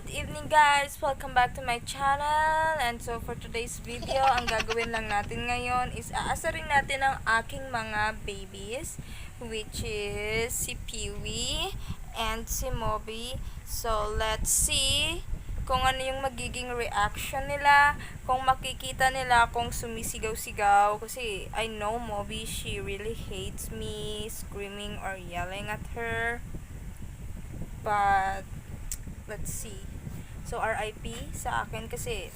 Good evening guys! Welcome back to my channel. And so for today's video, ang gagawin lang natin ngayon is aasarin natin ang aking mga babies, which is si Peewee and si Moby. So let's see kung ano yung magiging reaction nila, kung makikita nila kung sumisigaw-sigaw. Kasi I know Moby, she really hates me screaming or yelling at her. But let's see. So, RIP sa akin kasi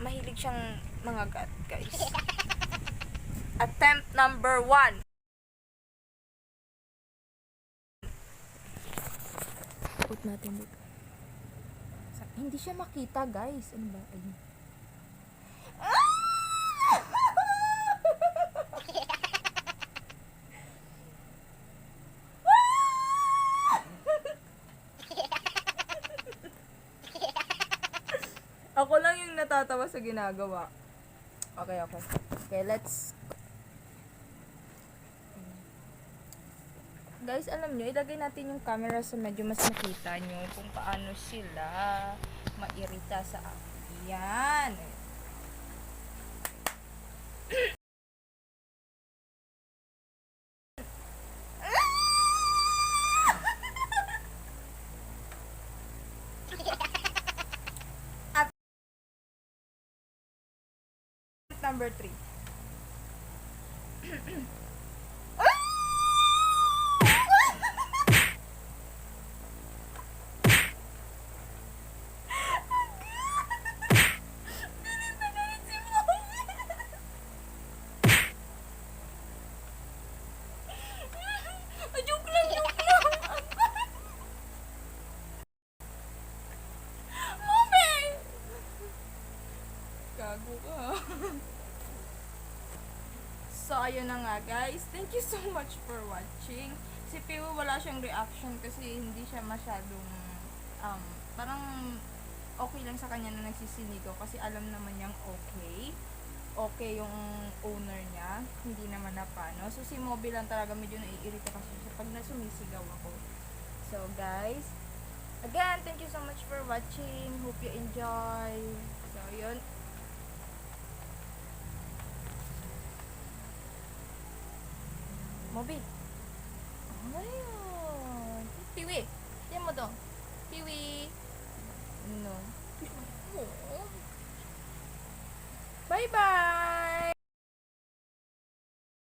mahilig siyang mangagat, guys. Attempt number 1. Put natin dito. Hindi siya makita, guys. Ano ba? Ayun. Ako lang yung natatawa sa ginagawa. Okay. Okay, let's... Guys, alam nyo, ilagay natin yung camera sa medyo mas makita nyo kung paano sila mairita sa akin. Yan. Number 3. Joke lang. Mami! Gago ka. So, ayun na nga guys. Thank you so much for watching. Si Peewee wala siyang reaction kasi hindi siya masyadong parang okay lang sa kanya na nagsisinigaw kasi alam naman niyang okay yung owner niya, hindi naman na paano. So si Moby lang talaga medyo naiirita kasi siya pag nasumisigaw ako. So guys, again, thank you so much for watching. Hope you enjoy. So yun. Moby. Ayun. Peewee. Yan mo to. Peewee. No. Bye-bye.